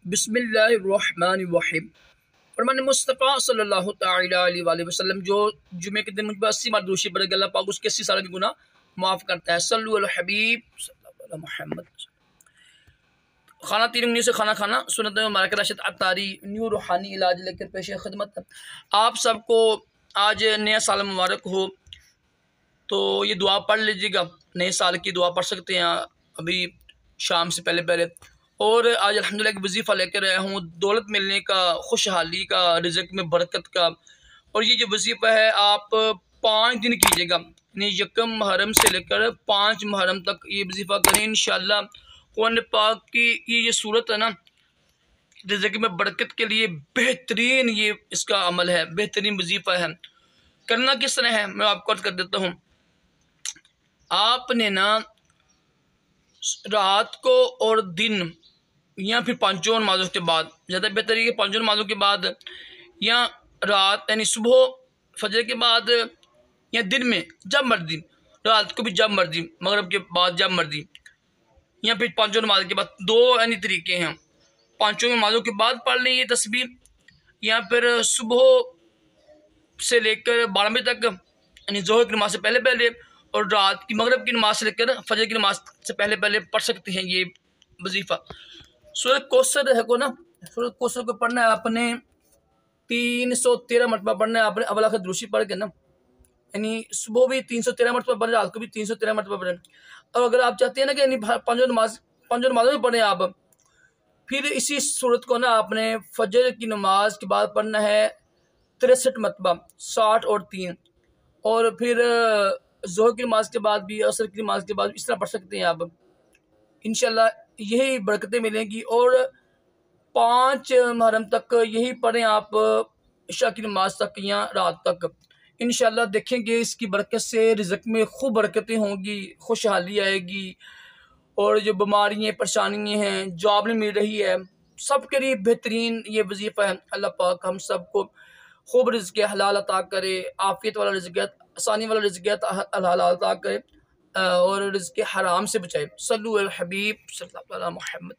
बिस्मिल्लाहिर्रहमानिर्रहीम। फरमान मुस्तफ़ा सल्लल्लाहु तआला अलैहि वसल्लम जो जुमे के दिन मुझ पर 80 बार दुरूद पढ़े अल्लाह पाक उसके 80 साल के गुनाह माफ़ करता है। सल्लु अला हबीब सल्लल्लाहु अलैहि मोहम्मद। खाना 3 उंगलियों से खाना खाना सुन्नत मुबारक रशद अत्तारी न्यू रूहानी इलाज लेकर पेश खिदमत। आप सबको आज नया साल मुबारक हो। तो ये दुआ पढ़ लीजिएगा, नए साल की दुआ पढ़ सकते हैं अभी शाम से पहले पहले। और आज अल्हम्दुलिल्लाह एक वजीफ़ा लेकर आया हूँ, दौलत मिलने का, खुशहाली का, रिज़्क़ में बरकत का। और ये जो वजीफ़ा है आप 5 दिन कीजिएगा, यानी यकम मुहर्रम से लेकर 5 मुहर्रम तक ये वजीफ़ा करें इंशाअल्लाह। कुरान पाक की ये सूरत है ना, रिज़्क़ में बरकत के लिए बेहतरीन ये इसका अमल है, बेहतरीन वजीफ़ा है। करना किस तरह है मैं आपको अर्ज़ कर देता हूँ। आपने ना रात को और दिन या फिर पांचों नमाज़ों के बाद, ज़्यादा बेहतर है कि पांचों नमाज़ों के बाद या रात यानी सुबह फजर के बाद या दिन में जब मर्जी, रात को भी जब मर्जी, मगरिब के बाद जब मर्जी, या फिर पांचों नमाज के बाद। 2 यानी तरीके हैं। पांचों नमाज़ों के बाद पढ़ लें ये तस्बीह, या फिर सुबह से लेकर 12 बजे तक यानी ज़ोहर की नमाज से पहले पहले, और रात की मगरिब की नमाज से लेकर फजर की नमाज से पहले पहले पढ़ सकते हैं ये वजीफ़ा। सूरत कौसर है को ना, सूरत कौसर को पढ़ना है आपने 313 मरतबा पढ़ना है आपने अवल आखिर दुरूद पढ़ के ना, यानी सुबह भी 313 मरतबा पढ़ें, रात को भी 313 मरतबा पढ़ें। और अगर आप चाहते हैं ना कि यानी पांचों नमाज़ों में पढ़ें आप, फिर इसी सूरत को ना आपने फजर की नमाज के बाद पढ़ना है 63 मरतबा, 60 और 3, और फिर ज़ोहर की नमाज के बाद भी, असर की नमाज के बाद इस तरह पढ़ सकते हैं आप। इंशाल्लाह यही बरकतें मिलेंगी। और 5 मुहर्रम तक यही पढ़ें आप, इशा की नमाज तक या रात तक। इंशाल्लाह देखेंगे इसकी बरकत से रिज़्क़ में खूब बरकतें होंगी, खुशहाली आएगी। और जो बीमारियाँ परेशानियाँ हैं, जॉब नहीं मिल रही है, सबके लिए बेहतरीन ये वजीफ़ा है। अल्लाह पाक हम सबको खूब रिज़्क़ हलाल अता करे, आफ़ियत वाला रिज़्क़, आसानी वाला रिज़्क़ हलाल अता करे, और रिज़्क़ हराम से बचाए। सल्लु अला हबीब सल्लल्लाहु अलैहि मोहम्मद।